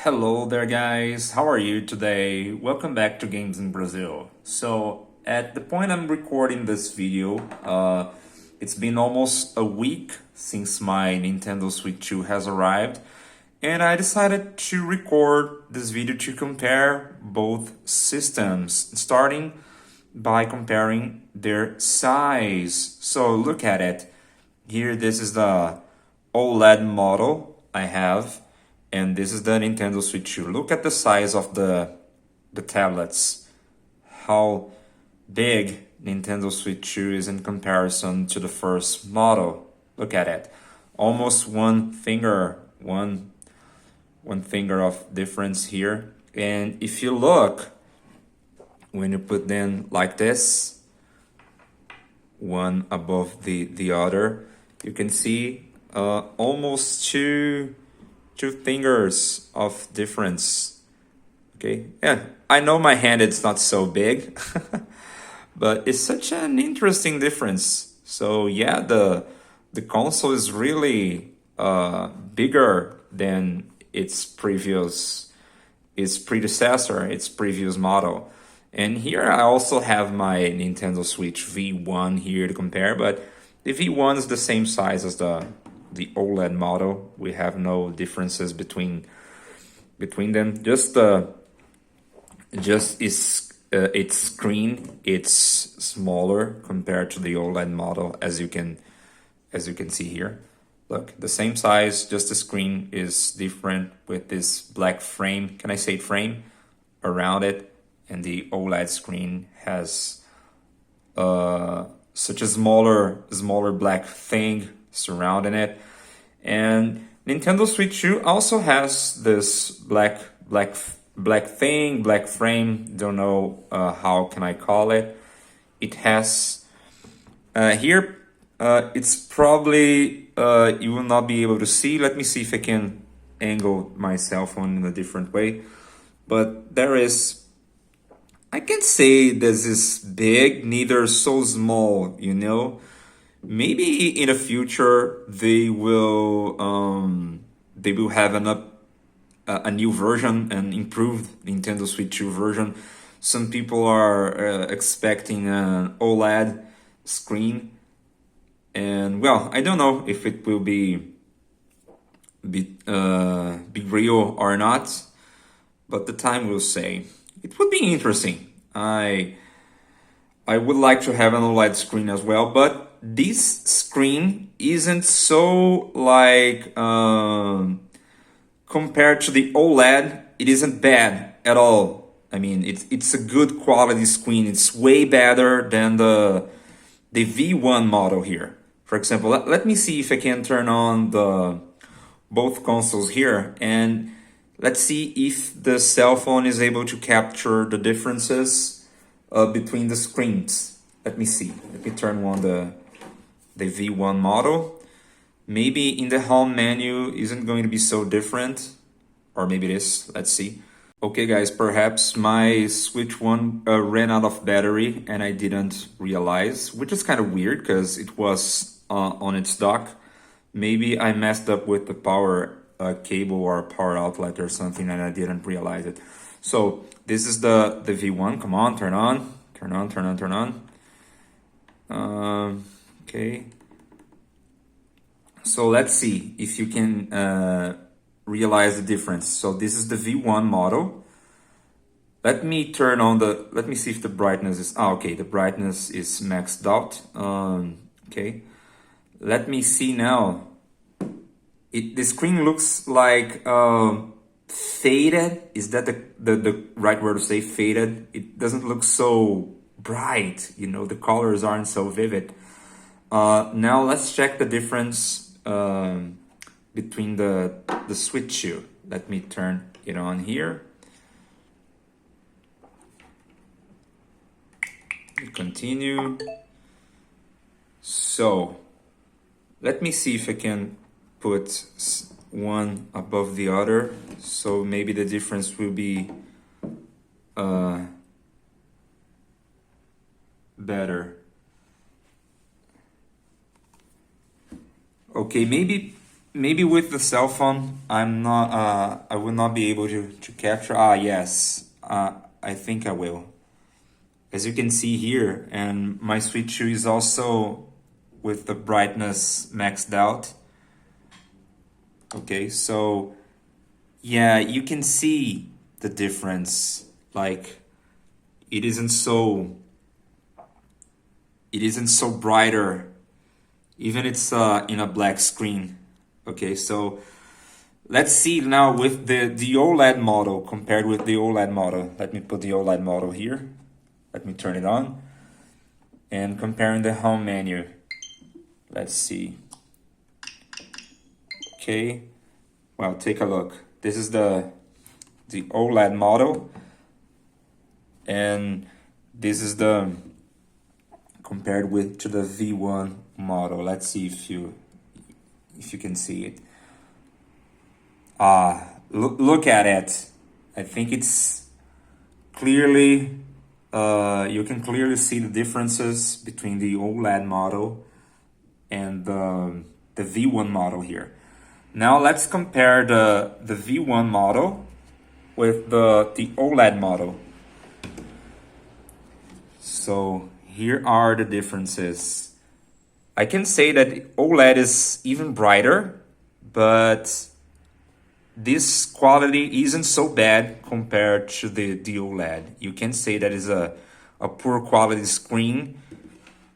Hello there, guys. How are you today? Welcome back to Games in Brazil. So, at the point I'm recording this video, it's been almost a week since my Nintendo Switch 2 has arrived, and I decided to record this video to compare both systems, starting by comparing their size. So, look at it. Here, this is the OLED model I have, and this is the Nintendo Switch 2. Look at the size of the tablets. How big Nintendo Switch 2 is in comparison to the first model. Look at it. Almost one finger of difference here. And if you look, when you put them like this, one above the other, you can see almost two fingers of difference. Okay, yeah, I know my hand it's not so big, but it's such an interesting difference. So yeah, the console is really bigger than its predecessor, its previous model. And here I also have my Nintendo Switch V1 here to compare, but the V1 is the same size as the OLED model. We have no differences between them. Just its screen, it's smaller compared to the OLED model, as you can see here. Look, the same size, just the screen is different with this black frame. Can I say frame around it? And the OLED screen has such a smaller black thing surrounding it. And Nintendo Switch 2 also has this black frame. Don't know how can I call it. It has here. It's probably you will not be able to see. Let me see if I can angle my cell phone in a different way. But there is. I can't say this is big, neither so small, you know. Maybe in the future they will have a new version, an improved Nintendo Switch 2 version. Some people are expecting an OLED screen, and well, I don't know if it will be real or not, but the time will say. It would be interesting. I would like to have an OLED screen as well, but this screen isn't so like compared to the OLED, it isn't bad at all. I mean, it's a good quality screen. It's way better than the V1 model here. For example, let me see if I can turn on the both consoles here, and let's see if the cell phone is able to capture the differences between the screens. Let me see. Let me turn on the V1 model. Maybe in the home menu isn't going to be so different, or maybe it is. Let's see. Okay, guys, perhaps my Switch 1 ran out of battery and I didn't realize, which is kind of weird because it was on its dock. Maybe I messed up with the power cable or power outlet or something and I didn't realize it. So this is the V1. Come on, turn on. Okay. So let's see if you can realize the difference. So this is the V1 model. Let me turn on let me see if the brightness is, okay, the brightness is maxed out. Okay. Let me see now. The screen looks like faded. Is that the right word to say, faded? It doesn't look so bright, you know, the colors aren't so vivid. Now let's check the difference between the Switch 2. Let me turn it on here. Continue. So let me see if I can put one above the other, so maybe the difference will be better. Okay, maybe maybe with the cell phone, I will not be able to capture. Ah, yes. I think I will. As you can see here, and my Switch 2 is also with the brightness maxed out. Okay, so yeah, you can see the difference. Like it isn't so brighter, even it's in a black screen. Okay, so let's see now with the OLED model compared with the OLED model. Let me put the OLED model here. Let me turn it on. And comparing the home menu. Let's see. Okay. Well, take a look. This is the OLED model. And this is the compared with to the V1 model. Let's see if you can see it. Look at it. I think it's clearly you can clearly see the differences between the OLED model and the V1 model here. Now let's compare the V1 model with the OLED model. So here are the differences. I can say that OLED is even brighter, but this quality isn't so bad compared to the OLED. You can say that is a poor quality screen,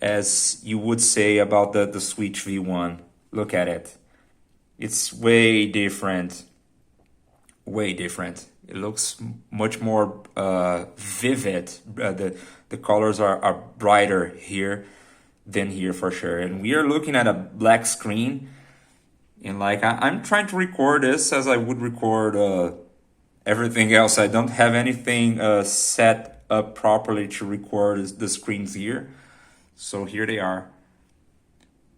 as you would say about the Switch V1. Look at it. It's way different. Way different. It looks much more vivid. The colors are brighter here than here for sure. And we are looking at a black screen. And like I'm trying to record this as I would record everything else. I don't have anything set up properly to record the screens here. So here they are.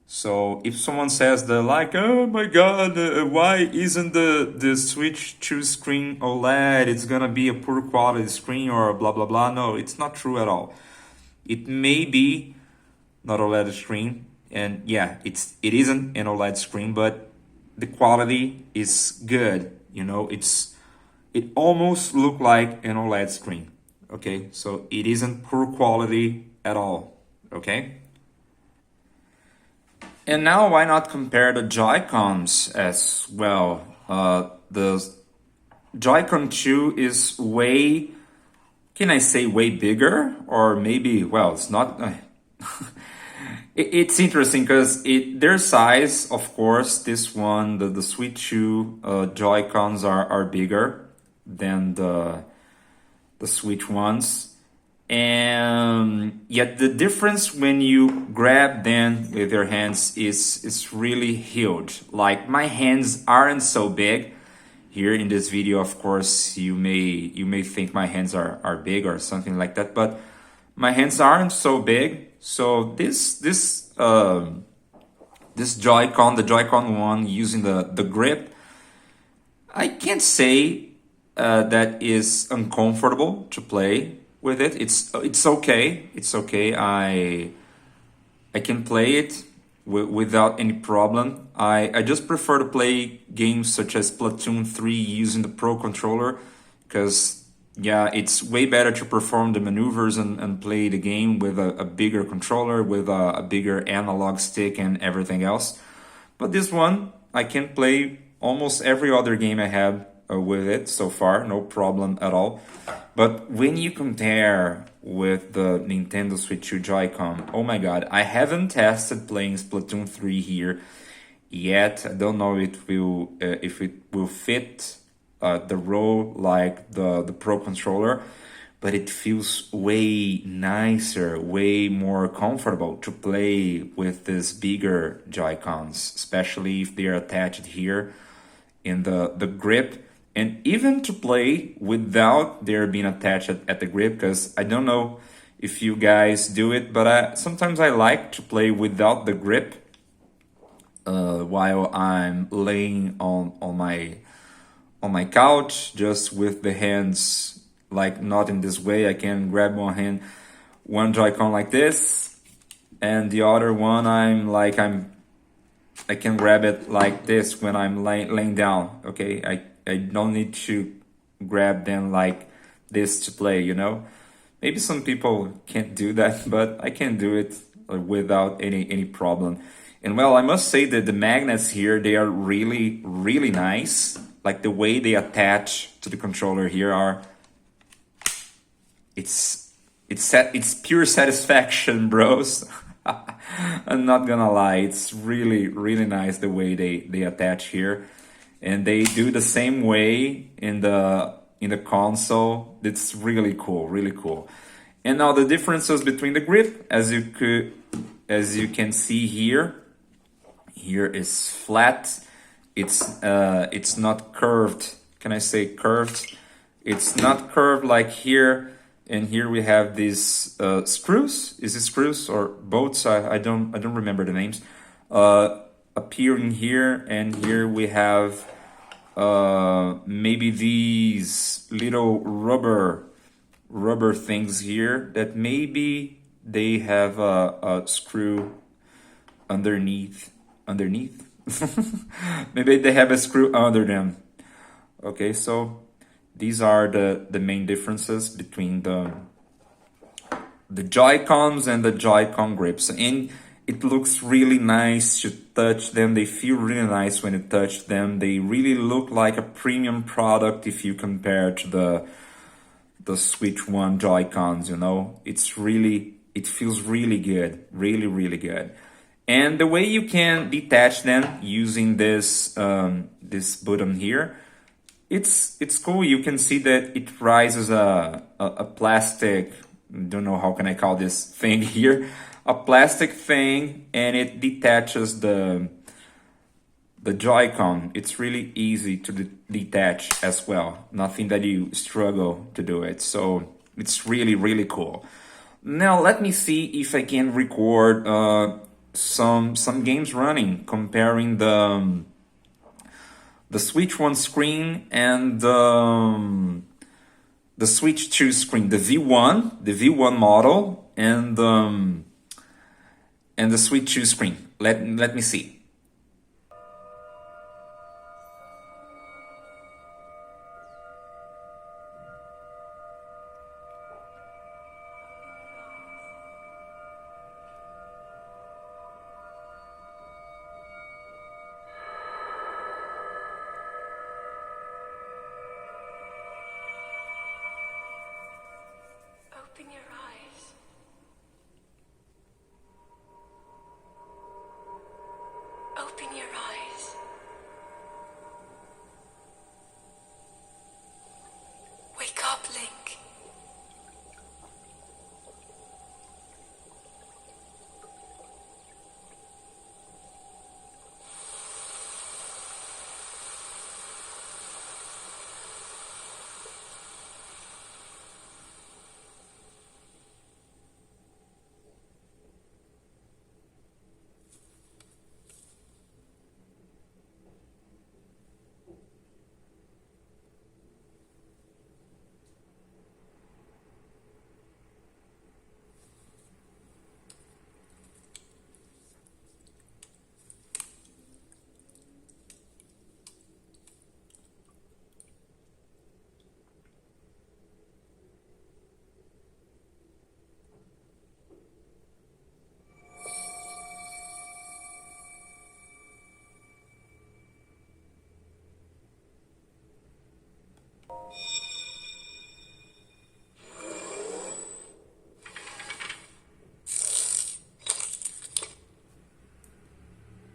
So if someone says that like, oh my God, why isn't the Switch 2 screen OLED? It's gonna be a poor quality screen or blah blah blah. No, it's not true at all. It may be not OLED screen, and yeah, it isn't an OLED screen, but the quality is good. You know, it almost look like an OLED screen. Okay, so it isn't poor quality at all. Okay. And now why not compare the Joy-Cons as well? The Joy-Con 2 is way, can I say way bigger? Or maybe, well, it's not. It's interesting because their size, of course, this one, the Switch 2 Joy-Cons are bigger than the Switch ones. And yet the difference when you grab them with your hands is really huge. Like my hands aren't so big. Here in this video, of course, you may think my hands are big or something like that, but my hands aren't so big. So this Joy-Con, the Joy-Con one using the grip, I can't say that is uncomfortable to play with it. It's okay. It's okay. I can play it without any problem. I just prefer to play games such as Splatoon 3 using the Pro controller, because yeah, it's way better to perform the maneuvers and play the game with a bigger controller, with a bigger analog stick and everything else. But this one, I can play almost every other game I have with it so far, no problem at all. But when you compare with the Nintendo Switch 2 Joy-Con, oh my God, I haven't tested playing Splatoon 3 here yet. I don't know if it will fit the role like the Pro controller, but it feels way nicer, way more comfortable to play with these bigger Joy-Cons, especially if they're attached here in the grip, and even to play without there being attached at the grip, because I don't know if you guys do it, but sometimes I like to play without the grip while I'm laying on my couch, just with the hands like not in this way. I can grab one Joy-Con like this, and the other one I'm I can grab it like this when I'm laying down, okay? I don't need to grab them like this to play, you know? Maybe some people can't do that, but I can do it without any problem. And well, I must say that the magnets here, they are really nice. Like the way they attach to the controller here are, it's pure satisfaction, bros. I'm not gonna lie, it's really nice the way they attach here, and they do the same way in the console. It's really cool, really cool. And now the differences between the grip, as you can see here, here is flat. It's not curved. Can I say curved? It's not curved like here. And here we have these screws. Is it screws or bolts? I don't remember the names. Appearing here, and here we have maybe these little rubber things here that maybe they have a screw underneath. Maybe they have a screw under them. Okay, so these are the main differences between the Joy-Cons and the Joy-Con grips. And it looks really nice to touch them. They feel really nice when you touch them. They really look like a premium product if you compare to the Switch 1 Joy-Cons, you know? It feels really good. Really good. And the way you can detach them using this this button here, it's cool. You can see that it rises a plastic, don't know how can I call this thing here, a plastic thing, and it detaches the Joy-Con. It's really easy to detach as well. Nothing that you struggle to do it. So it's really cool. Now let me see if I can record some games running, comparing the Switch 1 screen and the Switch 2 screen, the V1 model, and the Switch 2 screen. Let me see. Open your eyes. Open your eyes. Wake up, Link.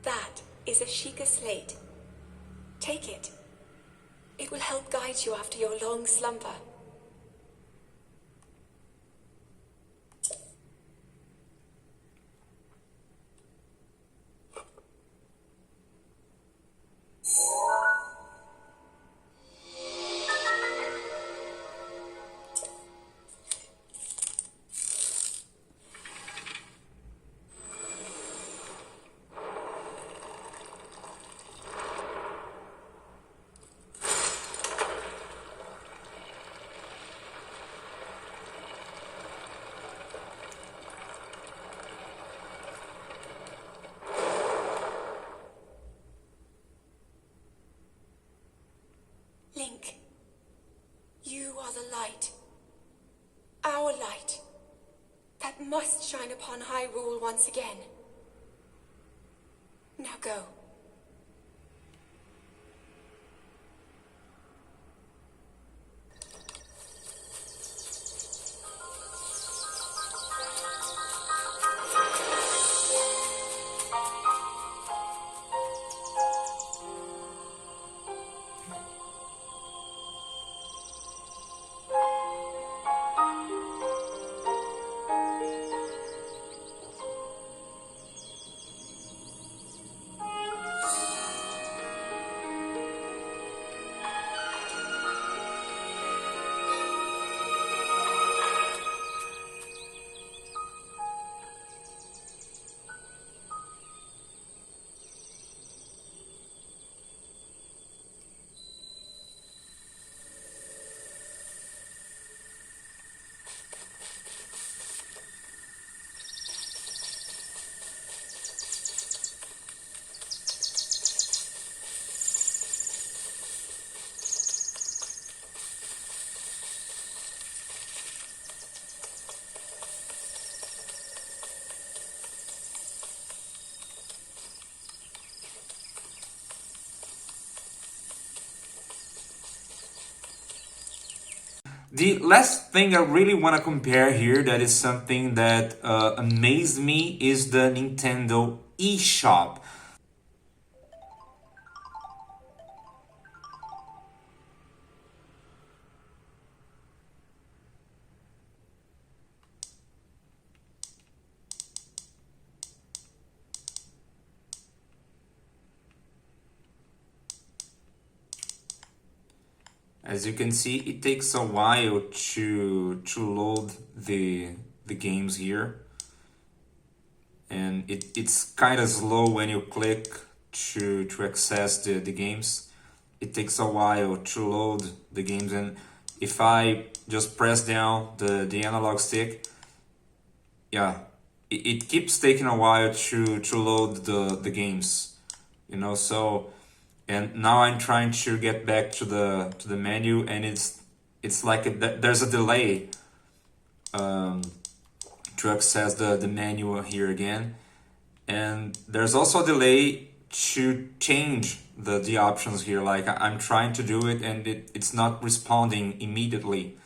That is a Sheikah slate. Take it. It will help guide you after your long slumber. another light. Our light. That must shine upon Hyrule once again. Now go. The last thing I really want to compare here, that is something that amazed me, is the Nintendo eShop. As you can see, it takes a while to load the games here, and it's kind of slow when you click to access the games. It takes a while to load the games, and if I just press down the analog stick, yeah, it keeps taking a while to load the games, you know. So, and now I'm trying to get back to the menu, and it's like there's a delay to access the menu here again, and there's also a delay to change the options here. Like I'm trying to do it, and it's not responding immediately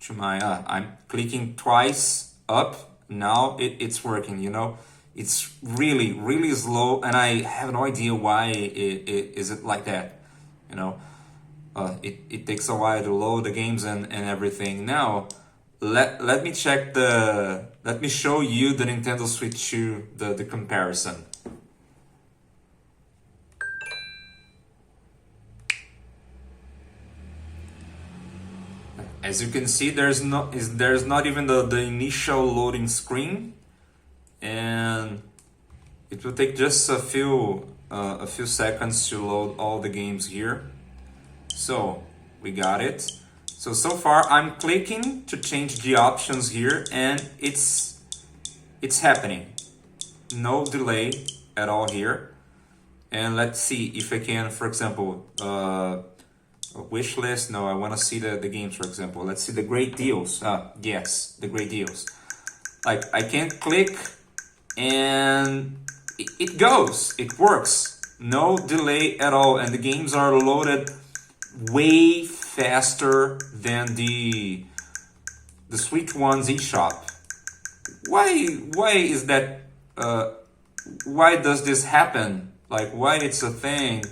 to my I'm clicking twice up. Now it's working, you know. It's really, really slow, and I have no idea why it is it like that, you know. It takes a while to load the games and everything. Now, let me check let me show you the Nintendo Switch 2, the comparison. As you can see, there's not even the initial loading screen, and it will take just a few seconds to load all the games here. So we got it. So far I'm clicking to change the options here, and it's happening. No delay at all here. And let's see if I can, for example, a wish list. No, I want to see the games, for example. Let's see the great deals. Yes, the great deals. Like I can click, and it goes. It works. No delay at all, and the games are loaded way faster than the Switch One's eShop. Why is that? Why does this happen? Like, why it's a thing?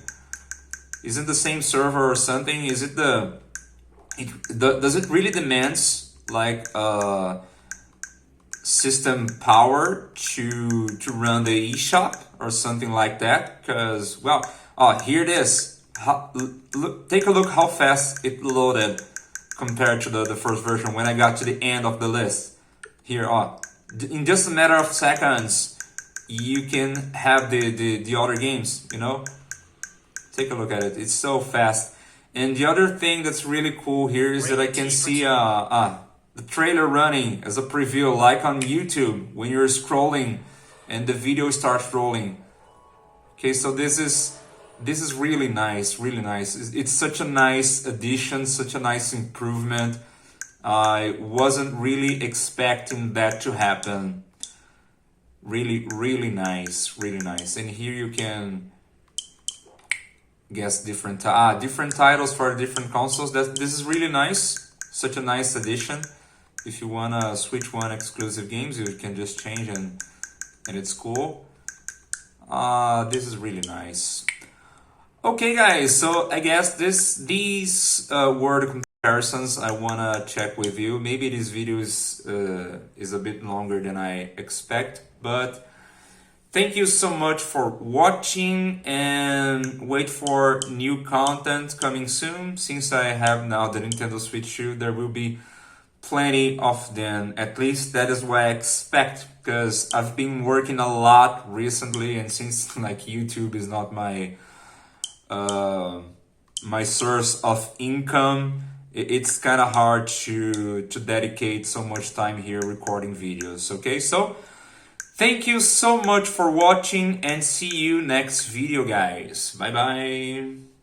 Is it the same server or something? Is it does it really demands like system power to run the eShop or something like that? Because, well, here it is. Take a look how fast it loaded compared to the first version when I got to the end of the list. Here, in just a matter of seconds, you can have the other games, you know? Take a look at it. It's so fast. And the other thing that's really cool here is that I can see the trailer running as a preview, like on YouTube when you're scrolling and the video starts rolling. Okay, so this is This is really nice, really nice. It's such a nice addition, such a nice improvement. I wasn't really expecting that to happen. Really, really nice, really nice. And here you can guess different titles for different consoles. This is really nice. Such a nice addition. If you wanna switch one exclusive games, you can just change and it's cool. This is really nice. Okay, guys. So I guess these were the comparisons I wanna check with you. Maybe this video is a bit longer than I expect, but thank you so much for watching, and wait for new content coming soon. Since I have now the Nintendo Switch 2, there will be plenty of them. At least that is what I expect, because I've been working a lot recently, and since like YouTube is not my source of income, it's kind of hard to dedicate so much time here recording videos. Okay, so thank you so much for watching, and see you next video, guys. Bye bye.